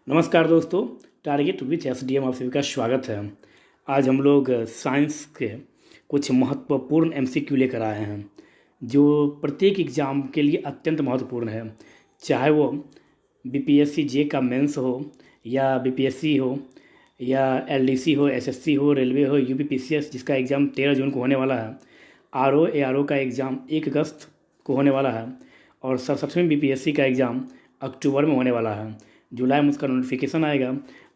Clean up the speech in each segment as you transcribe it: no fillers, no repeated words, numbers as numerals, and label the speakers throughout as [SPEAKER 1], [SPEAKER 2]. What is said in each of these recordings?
[SPEAKER 1] नमस्कार दोस्तों, target with SDM आप सभी का स्वागत है। आज हम लोग साइंस के कुछ महत्वपूर्ण एमसीक्यू लेकर आए हैं जो प्रत्येक एग्ज़ाम के लिए अत्यंत महत्वपूर्ण है। चाहे वो बीपीएससी जे का मेंस हो या बीपीएससी हो या एलडीसी हो, एसएससी हो, रेलवे हो, यूपीपीसीएस जिसका एग्ज़ाम 13 जून को होने वाला है, आरओ एआरओ का एग्ज़ाम 1 अगस्त को होने वाला है और 67वीं बीपीएससी का एग्ज़ाम अक्टूबर में होने वाला है। जुलाई में उसका नोटिफिकेशन आएगा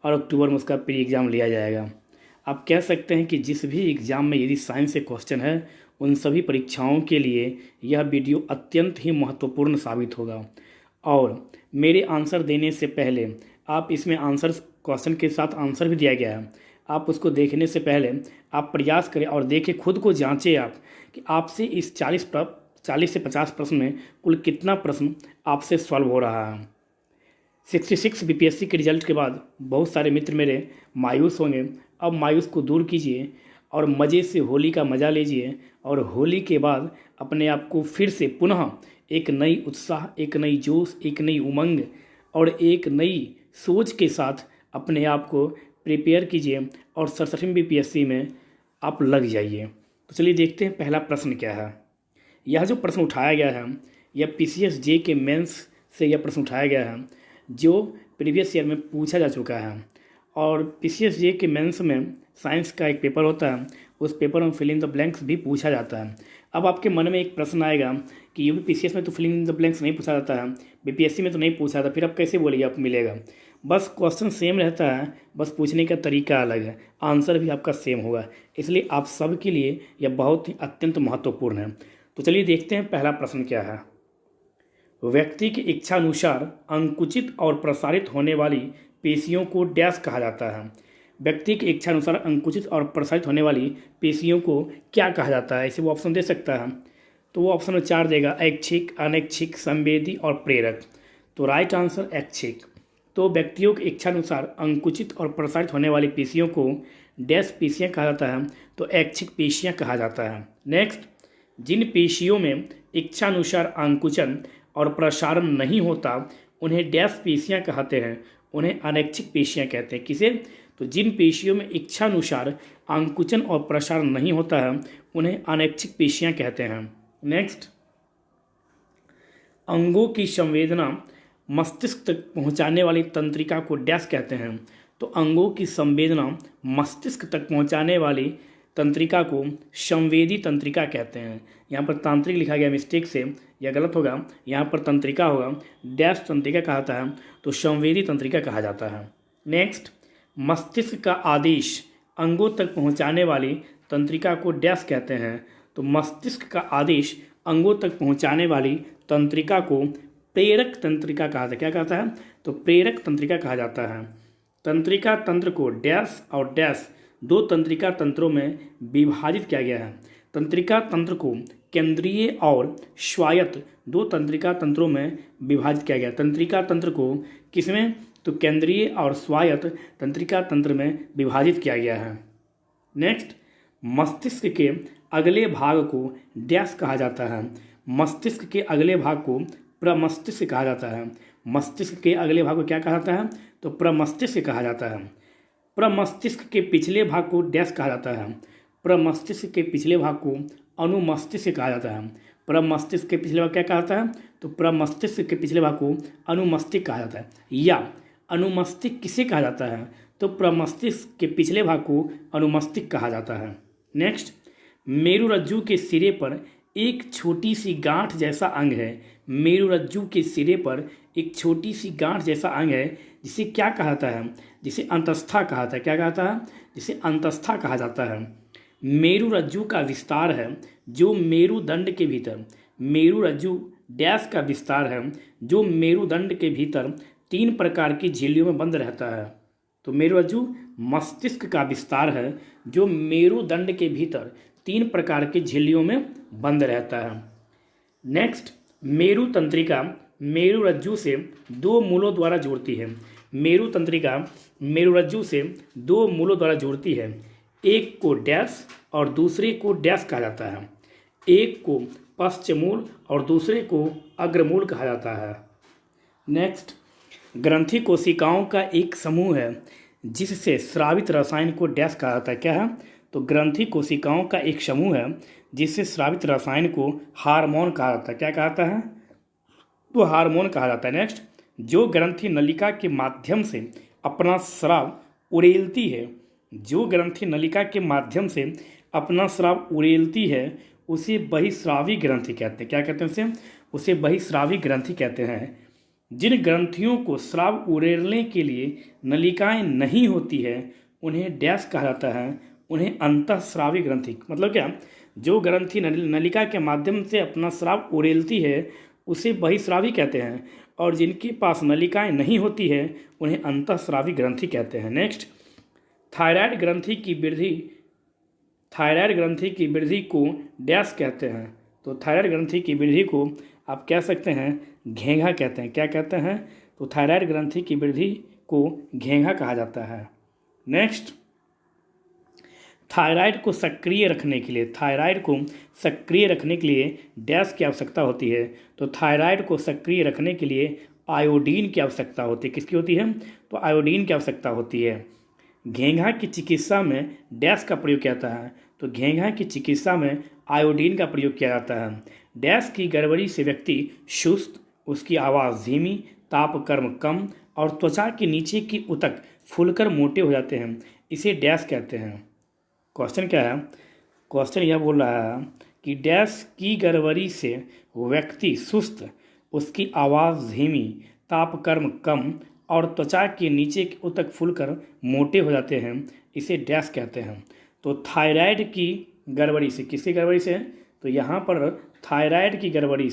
[SPEAKER 1] और अक्टूबर में उसका प्री एग्ज़ाम लिया जाएगा। आप कह सकते हैं कि जिस भी एग्ज़ाम में यदि साइंस से क्वेश्चन है उन सभी परीक्षाओं के लिए यह वीडियो अत्यंत ही महत्वपूर्ण साबित होगा। और मेरे आंसर देने से पहले आप इसमें आंसर क्वेश्चन के साथ आंसर भी दिया गया है, आप उसको देखने से पहले आप प्रयास करें और देखें, खुद को जांचें आप कि आपसे इस 40 से 50 प्रश्न में कुल कितना प्रश्न आपसे सॉल्व हो रहा है। 66 बीपीएससी के रिजल्ट के बाद बहुत सारे मित्र मेरे मायूस होंगे। अब मायूस को दूर कीजिए और मज़े से होली का मज़ा लीजिए और होली के बाद अपने आप को फिर से पुनः एक नई उत्साह, एक नई जोश, एक नई उमंग और एक नई सोच के साथ अपने आप को प्रिपेयर कीजिए और 67वीं बीपीएससी में आप लग जाइए। तो चलिए देखते हैं पहला प्रश्न क्या है। यह जो प्रश्न उठाया गया है यह पीसीएस जे के मेंस से यह प्रश्न उठाया गया है जो प्रीवियस ईयर में पूछा जा चुका है। और पीसीएस जे के मेंस में साइंस का एक पेपर होता है, उस पेपर में फिल इन द ब्लैंक्स भी पूछा जाता है। अब आपके मन में एक प्रश्न आएगा कि यूपीपीसीएस में तो फिल इन द ब्लैंक्स नहीं पूछा जाता है, बीपीएससी में तो नहीं पूछा था, फिर आप कैसे बोलिए आप मिलेगा। बस क्वेश्चन सेम रहता है, बस पूछने का तरीका अलग है, आंसर भी आपका सेम होगा। इसलिए आप सब के लिए यह बहुत ही अत्यंत महत्वपूर्ण है। तो चलिए देखते हैं पहला प्रश्न क्या है। व्यक्ति की इच्छा अनुसार अंकुचित और प्रसारित होने वाली पेशियों को डैश कहा जाता है। व्यक्ति की इच्छा अनुसार अंकुचित और प्रसारित होने वाली पेशियों को क्या कहा जाता है, इसे वो ऑप्शन दे सकता है। तो वो ऑप्शन में 4 देगा, ऐच्छिक, अनैच्छिक, संवेदी और प्रेरक। तो राइट आंसर ऐच्छिक। तो व्यक्तियों की इच्छा अनुसार अंकुचित और प्रसारित होने वाली पेशियों को डैश पेशियाँ कहा जाता है, तो ऐच्छिक पेशियाँ कहा जाता है। नेक्स्ट, जिन पेशियों में इच्छानुसार अंकुचन और प्रसारण नहीं होता उन्हें डैश पेशियाँ कहते हैं, उन्हें अनैच्छिक पेशियाँ कहते हैं। किसे? तो जिन पेशियों में इच्छानुसार अंकुचन और प्रसारण नहीं होता है उन्हें अनैच्छिक पेशियाँ कहते हैं। नेक्स्ट, अंगों की संवेदना मस्तिष्क तक पहुंचाने वाली तंत्रिका को डैश कहते हैं। तो अंगों की संवेदना मस्तिष्क तक पहुंचाने वाली तंत्रिका को संवेदी तंत्रिका कहते हैं। यहाँ पर तांत्रिक लिखा गया मिस्टेक से, यह गलत होगा, यहाँ पर तंत्रिका होगा। डैश तंत्रिका कहा जाता है तो संवेदी तंत्रिका कहा जाता है। नेक्स्ट, मस्तिष्क का आदेश अंगों तक पहुँचाने वाली तंत्रिका को डैश कहते हैं। तो मस्तिष्क का आदेश अंगों तक पहुँचाने वाली तंत्रिका को प्रेरक तंत्रिका कहा जाता है। क्या कहता है? तो प्रेरक तंत्रिका कहा जाता है। तंत्रिका तंत्र को डैश और डैश 2 तंत्रिका तंत्रों में विभाजित किया गया है। तंत्रिका तंत्र को केंद्रीय और स्वायत्त 2 तंत्रिका तंत्रों में विभाजित किया गया। तंत्रिका तंत्र को किसमें? तो केंद्रीय और स्वायत्त तंत्रिका तंत्र में विभाजित किया गया है। नेक्स्ट, मस्तिष्क के अगले भाग को डैश कहा जाता है। मस्तिष्क के अगले भाग को प्रमस्तिष्क कहा जाता है। मस्तिष्क के अगले भाग को क्या कहा जाता है? तो प्रमस्तिष्क कहा जाता है। प्रमस्तिष्क के पिछले भाग को डैश कहा जाता है। प्रमस्तिष्क के पिछले भाग को अनुमस्तिष्क कहा जाता है। प्रमस्तिष्क के पिछले भाग क्या कहा जाता है? तो प्रमस्तिष्क के पिछले भाग को अनुमस्तिष्क कहा जाता है। या अनुमस्तिष्क किसे कहा जाता है? तो प्रमस्तिष्क के पिछले भाग को अनुमस्तिष्क कहा जाता है। नेक्स्ट, मेरुरज्जु के सिरे पर एक छोटी सी गांठ जैसा अंग है। मेरुरज्जु के सिरे पर एक छोटी सी गांठ जैसा अंग है जिसे क्या कहा जाता है? जिसे अंतस्था कहा जाता है। क्या कहता है? जिसे अंतस्था कहा जाता है। मेरुरज्जु का विस्तार है जो मेरुदंड के भीतर, मेरुरज्जु डैश का विस्तार है जो मेरुदंड के भीतर 3 प्रकार की झिल्लियों में बंद रहता है। तो मेरुरज्जु मस्तिष्क का विस्तार है जो मेरुदंड के भीतर 3 प्रकार की झिल्लियों में बंद रहता है। नेक्स्ट, मेरु तंत्रिका मेरुरज्जु से 2 मूलों द्वारा जुड़ती है। मेरु तंत्रिका मेरुरज्जु से 2 मूलों द्वारा जुड़ती है। एक को डैश और दूसरे को डैश कहा जाता है। एक को पश्चमूल और दूसरे को अग्रमूल कहा जाता है। नेक्स्ट, ग्रंथि कोशिकाओं का एक समूह है जिससे स्रावित रसायन को डैश कहा जाता है। क्या है? तो ग्रंथि कोशिकाओं का एक समूह है जिससे स्रावित रसायन को हार्मोन कहा जाता है। क्या कहा जाता है? तो हार्मोन कहा जाता है। नेक्स्ट, जो ग्रंथि नलिका के माध्यम से अपना स्राव उड़ेलती है, जो ग्रंथि नलिका के माध्यम से अपना स्राव उड़ेलती है उसे बहिस्रावी ग्रंथि कहते हैं। क्या कहते हैं उसे? उसे बहिस्रावी ग्रंथि कहते हैं। जिन ग्रंथियों को स्राव उड़ेलने के लिए नलिकाएं नहीं होती है उन्हें डैश कहा जाता है, उन्हें अंतःस्रावी ग्रंथि। मतलब क्या? जो ग्रंथि नलिका के माध्यम से अपना स्राव उड़ेलती है उसे बहिस्रावी कहते हैं, और जिनके पास नलिकाएं नहीं होती है उन्हें अंतःस्रावी ग्रंथि कहते हैं। नेक्स्ट, थायराइड ग्रंथि की वृद्धि थायराइड ग्रंथि की वृद्धि को डैश कहते हैं। तो थायराइड ग्रंथि की वृद्धि को आप कह सकते हैं घेंघा कहते हैं। क्या कहते हैं? तो थायराइड ग्रंथि की वृद्धि को घेंघा कहा जाता है। नेक्स्ट, थायराइड को सक्रिय रखने के लिए डैश की आवश्यकता होती है। तो थायराइड को सक्रिय रखने के लिए आयोडीन की आवश्यकता होती है। किसकी होती है? तो आयोडीन की आवश्यकता होती है। घेंघा की चिकित्सा में डैश का प्रयोग किया जाता है। तो घेंघा की चिकित्सा में आयोडीन का प्रयोग किया जाता है। डैश की गड़बड़ी से व्यक्ति सुस्त, उसकी आवाज़ धीमी, तापक्रम कम और त्वचा के नीचे की ऊतक फूलकर मोटे हो जाते हैं, इसे डैश कहते हैं। क्वेश्चन क्या है? क्वेश्चन यह बोल रहा है कि डैश की गड़बड़ी से व्यक्ति सुस्त, उसकी आवाज़ धीमी, तापक्रम कम और त्वचा के नीचे के ऊतक फूलकर मोटे हो जाते हैं, इसे डैश कहते हैं। तो थायराइड की गड़बड़ी से, किसकी गड़बड़ी से? तो यहाँ पर थायराइड की गड़बड़ी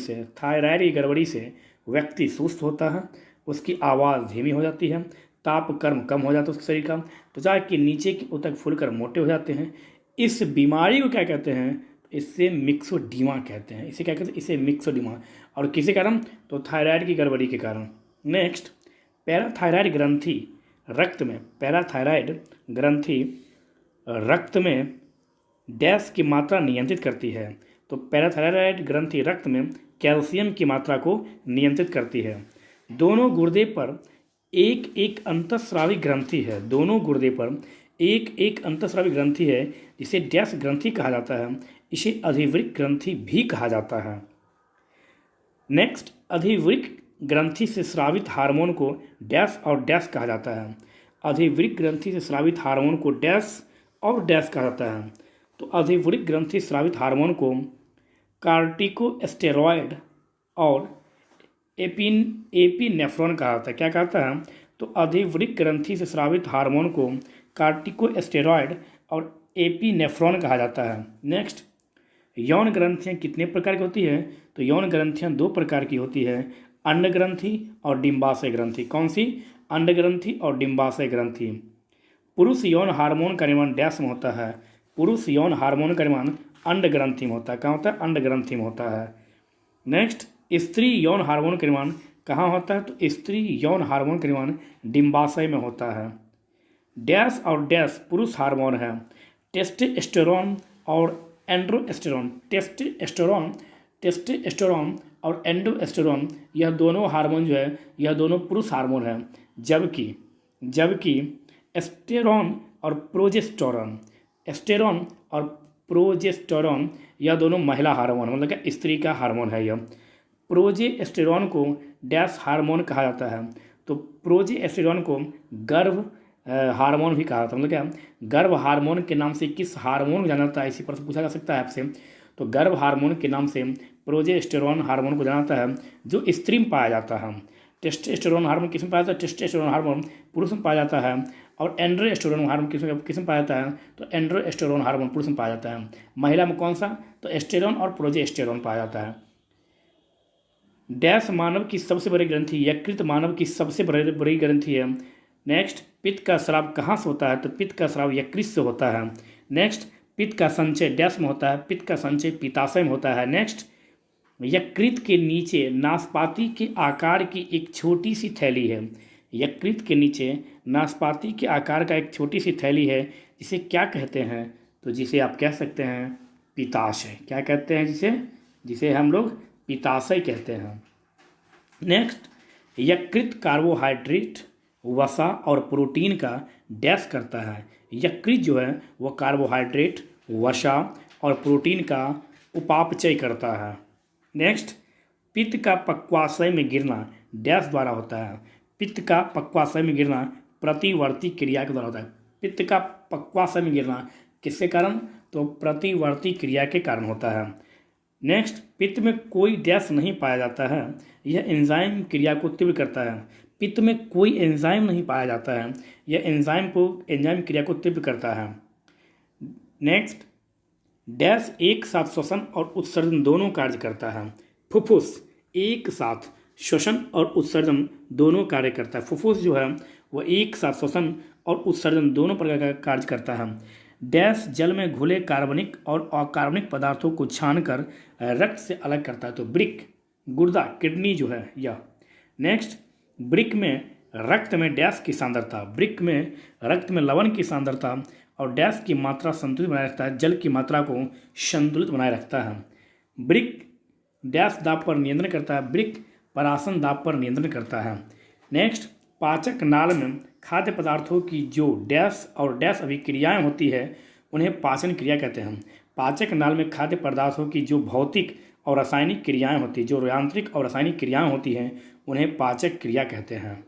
[SPEAKER 1] से व्यक्ति सुस्त होता है, उसकी आवाज़ धीमी हो जाती है, तापक्रम कम हो जाता है उसके शरीर का, त्वचा के नीचे के ऊतक फूलकर मोटे हो जाते हैं। इस बीमारी को क्या कहते हैं? इससे मिक्सोडीमा कहते हैं। इसे क्या कहते हैं? इसे मिक्सोडीमा। और किसी कारण? तो थायराइड की गड़बड़ी के कारण। नेक्स्ट, पैराथायराइड ग्रंथि रक्त में डैश की मात्रा नियंत्रित करती है। तो पैराथायराइड ग्रंथि रक्त में कैल्शियम की मात्रा को नियंत्रित करती है। दोनों गुर्दे पर एक एक अंतःस्रावी ग्रंथि है जिसे डैश ग्रंथि कहा जाता है, इसे अधिवृक्क ग्रंथि भी कहा जाता है। नेक्स्ट, अधिवृक्क ग्रंथि से स्रावित हार्मोन को डैश और डैश कहा जाता है। अधिवृक्क ग्रंथि से स्रावित हार्मोन को डैश और डैश कहा जाता है। तो अधिवृक्क ग्रंथि स्रावित हार्मोन को कार्टिकोस्टेरॉयड और एपिनेफ्रॉन कहा जाता है। क्या कहता है? तो अधिवृक्क ग्रंथि से स्रावित हार्मोन को कार्टिकोस्टेरॉयड और एपिनेफ्रॉन कहा जाता है। नेक्स्ट, यौन ग्रंथियाँ कितने प्रकार की होती है? तो यौन ग्रंथियाँ 2 प्रकार की होती है, अंड ग्रंथि और डिंबाशय ग्रंथि। कौन सी? अंड ग्रंथि और डिंबाशय ग्रंथि। पुरुष यौन हार्मोन का निर्माण डैश में होता है। पुरुष यौन हार्मोन का निर्माण अंड ग्रंथि में होता है। कहाँ होता है? अंड ग्रंथि में होता है। नेक्स्ट, स्त्री यौन हार्मोन का निर्माण कहाँ होता है? तो स्त्री यौन हार्मोन का निर्माण डिंबाशय में होता है। डैश और डैश पुरुष हार्मोन है, टेस्टोस्टेरोन और एंड्रोस्टेरोन। टेस्टोस्टेरोन और एंडोस्टेरोन यह दोनों हार्मोन जो है यह दोनों पुरुष हार्मोन है, जबकि एस्टेरोन और प्रोजेस्टेरोन यह दोनों महिला हार्मोन, मतलब कि स्त्री का हार्मोन है। यह प्रोजेस्टेरोन को डैश हार्मोन कहा जाता है। तो प्रोजेस्टेरोन को गर्भ हार्मोन भी कहा जाता है। मतलब क्या? गर्भ हार्मोन के नाम से किस हार्मोन को जाना जाता है? इसी पर पूछा जा सकता है आपसे। तो गर्भ हार्मोन के नाम से प्रोजेस्टेरोन हार्मोन को जाना जाता है जो स्त्री में पाया जाता है। टेस्टोस्टेरोन हार्मोन किस में पाया जाता है? टेस्टोस्टेरोन हार्मोन पुरुष में पाया जाता है। और एंड्रोस्टेरोन हार्मोन किस में पाया जाता है? तो एंड्रोस्टेरोन हार्मोन पुरुष में पाया जाता है। महिला में कौन सा? तो एस्टेरोन और प्रोजेस्टेरोन पाया जाता है। डैश मानव की सबसे बड़ी ग्रंथि, यकृत मानव की सबसे बड़ी ग्रंथि है। नेक्स्ट, पित्त का स्राव कहाँ से होता है? तो पित्त का स्राव यकृत से होता है। नेक्स्ट, पित्त का संचय डैश में होता है, पित्त का संचय पित्ताशय में होता है। नेक्स्ट, यकृत के नीचे नाशपाती के आकार की एक छोटी सी थैली है। यकृत के नीचे नाशपाती के आकार का एक छोटी सी थैली है, जिसे क्या कहते हैं? तो जिसे आप कह सकते हैं पित्ताशय। क्या कहते हैं जिसे हम लोग? पित्ताशय कहते हैं। नेक्स्ट, यकृत कार्बोहाइड्रेट, वसा और प्रोटीन का डैश करता है। यकृत जो है वह कार्बोहाइड्रेट, वसा और प्रोटीन का उपापचय करता है। नेक्स्ट, पित्त का पक्वाशय में गिरना डैश द्वारा होता है। पित्त का पक्वाशय में गिरना प्रतिवर्ती क्रिया के द्वारा होता है। पित्त का पक्वाशय में गिरना किसके कारण? तो प्रतिवर्ती क्रिया के कारण होता है। नेक्स्ट, पित्त में कोई डैश नहीं पाया जाता है, यह एंजाइम क्रिया को तीव्र करता है। पित्त में कोई एंजाइम नहीं पाया जाता है, यह एंजाइम क्रिया को तीव्र करता है। नेक्स्ट, डैश एक साथ श्वसन और उत्सर्जन दोनों कार्य करता है। फुफ्फुस एक साथ श्वसन और उत्सर्जन दोनों कार्य करता है। फुफ्फुस जो है वह एक साथ श्वसन और उत्सर्जन दोनों प्रकार का कार्य करता है। डैश जल में घुले कार्बनिक और अकार्बनिक पदार्थों को छानकर रक्त से अलग करता है। तो ब्रिक गुर्दा किडनी जो है यह। नेक्स्ट, ब्रिक में रक्त में डैश की सांद्रता, ब्रिक में रक्त में लवण की सांद्रता और डैश की मात्रा संतुलित बनाए रखता है, जल की मात्रा को संतुलित बनाए रखता है। ब्रिक डैश दाब पर नियंत्रण करता है, ब्रिक परासन दाब पर नियंत्रण करता है। नेक्स्ट, पाचक नाल में खाद्य पदार्थों की जो डैश और डैश अभिक्रियाएं होती है उन्हें पाचन क्रिया कहते हैं। पाचक नाल में खाद्य पदार्थों की जो भौतिक और रासायनिक क्रियाएं होती हैं, जो यांत्रिक और रासायनिक क्रियाएं होती हैं उन्हें पाचक क्रिया कहते हैं।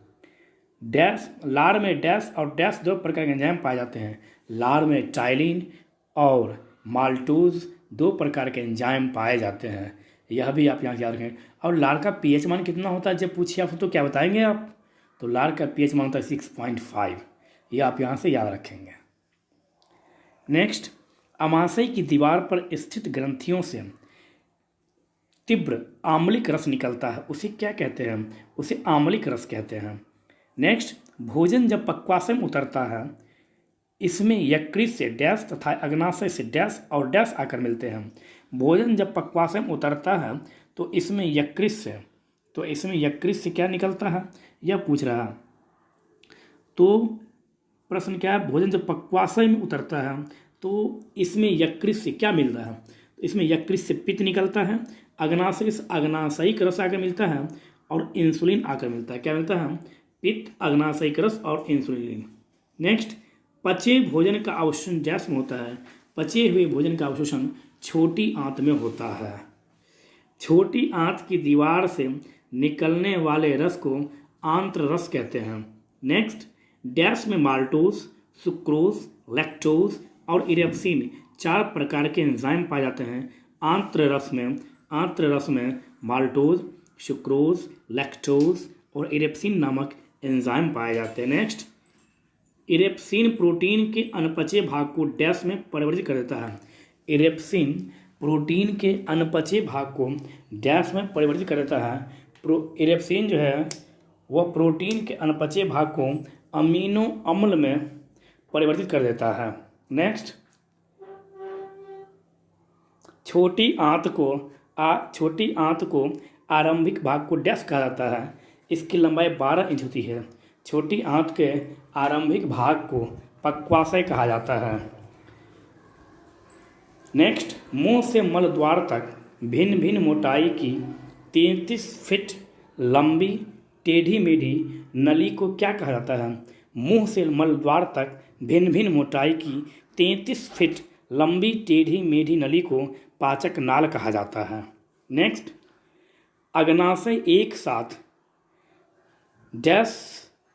[SPEAKER 1] डैश लार में डैश और डैश दो प्रकार के एंजाइम पाए जाते हैं। लार में टाइलिन और माल्टोज दो प्रकार के एंजाइम पाए जाते हैं, यह भी आप यहाँ याद रखें। और लार का पीएच मान कितना होता है? जब पूछिए आपसे तो क्या बताएंगे आप? तो लार का पीएच मान होता है 6.5, यह आप यहाँ से याद रखेंगे। नेक्स्ट, अमाशय की दीवार पर स्थित ग्रंथियों से तीव्र आम्लिक रस निकलता है, उसे क्या कहते हैं? उसे आम्लिक रस कहते हैं। नेक्स्ट, भोजन जब पक्वाशय में उतरता है इसमें यकृत से डैश तथा अग्नाशय से डैश और डैश आकर मिलते हैं। भोजन जब पक्वाशय में उतरता है तो इसमें यकृत से क्या निकलता है, यह पूछ रहा है। तो प्रश्न क्या है? भोजन जब पक्वाशय में उतरता है तो इसमें यकृत से क्या मिलता है? तो इसमें यकृत से पित्त निकलता है, अग्नाशय से अग्नाशयिक रस आकर मिलता है और इंसुलिन आकर मिलता है। क्या मिलता है? पित्त, अग्नाशयिक रस और इंसुलिन। नेक्स्ट, पचे भोजन का अवशोषण डैश में होता है। पचे हुए भोजन का अवशोषण छोटी आंत में होता है। छोटी आंत की दीवार से निकलने वाले रस को आंत्र रस कहते हैं। नेक्स्ट, डैश में माल्टोज, सुक्रोज, लैक्टोज और इरेप्सिन चार प्रकार के एंजाइम पाए जाते हैं। आंत्र रस में माल्टोज, सुक्रोज, लैक्टोज और इरेप्सिन नामक एंजाइम पाए जाते हैं। नेक्स्ट, इरेप्सिन प्रोटीन के अनपचे भाग को डैश में परिवर्तित कर देता है। इरेप्सिन प्रोटीन के अनपचे भाग को डैश में परिवर्तित कर देता है। इरेप्सिन जो है वह प्रोटीन के अनपचे भाग को अमीनो अम्ल में परिवर्तित कर देता है। नेक्स्ट, छोटी आंत को आरंभिक भाग को डैश कहा जाता है। इसकी लंबाई 12 इंच होती है। छोटी आंत के आरंभिक भाग को पक्वाशय कहा जाता है। नेक्स्ट, मुंह से मल द्वार तक भिन्न भिन्न मोटाई की 33 फीट लंबी टेढ़ी मेढ़ी नली को क्या कहा जाता है? मुंह से मल द्वार तक भिन्न भिन्न मोटाई की 33 फीट लंबी टेढ़ी मेढ़ी नली को पाचक नाल कहा जाता है। नेक्स्ट, अग्नाशय एक साथ डैश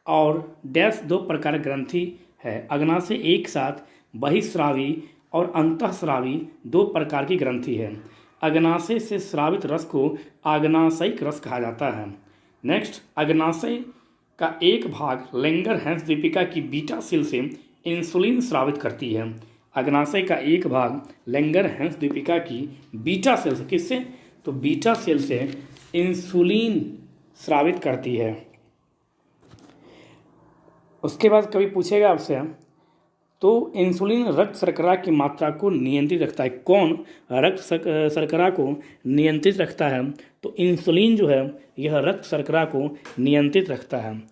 [SPEAKER 1] और डैश दो प्रकार ग्रंथि है। अग्नाशय एक साथ बहिस्रावी और अंतःस्रावी दो प्रकार की ग्रंथि है। अग्नाशय से स्रावित रस को आग्नाशयिक रस कहा जाता है। नेक्स्ट, अग्नाशय का एक भाग लैंगरहैंस द्वीपिका की बीटा सेल से इंसुलिन स्रावित करती है। अग्नाशय का एक भाग लैंगरहैंस द्वीपिका की बीटा सेल से, किससे? तो बीटा सेल से इंसुलिन स्रावित करती है। उसके बाद कभी पूछेगा आपसे, तो इंसुलिन रक्त शर्करा की मात्रा को नियंत्रित रखता है। कौन रक्त शर्करा को नियंत्रित रखता है? तो इंसुलिन जो है यह रक्त शर्करा को नियंत्रित रखता है।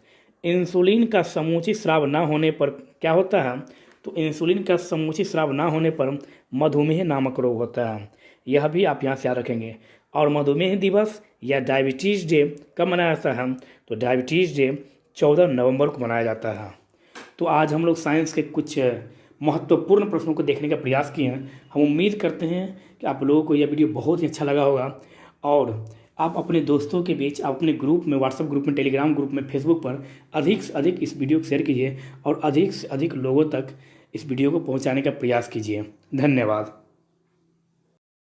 [SPEAKER 1] इंसुलिन का समुचित स्राव न होने पर क्या होता है? तो इंसुलिन का समुचित स्राव न होने पर मधुमेह नामक रोग होता है। यह भी आप यहाँ से याद रखेंगे। और मधुमेह दिवस या डायबिटीज़ डे कब मनाया जाता है? तो डायबिटीज़ डे 14 नवंबर को मनाया जाता है। तो आज हम लोग साइंस के कुछ महत्वपूर्ण प्रश्नों को देखने का प्रयास किए हैं। हम उम्मीद करते हैं कि आप लोगों को यह वीडियो बहुत ही अच्छा लगा होगा और आप अपने दोस्तों के बीच, आप अपने ग्रुप में, व्हाट्सएप ग्रुप में, टेलीग्राम ग्रुप में, फेसबुक पर अधिक से अधिक इस वीडियो को शेयर कीजिए और अधिक से अधिक लोगों तक इस वीडियो को पहुंचाने का प्रयास कीजिए। धन्यवाद।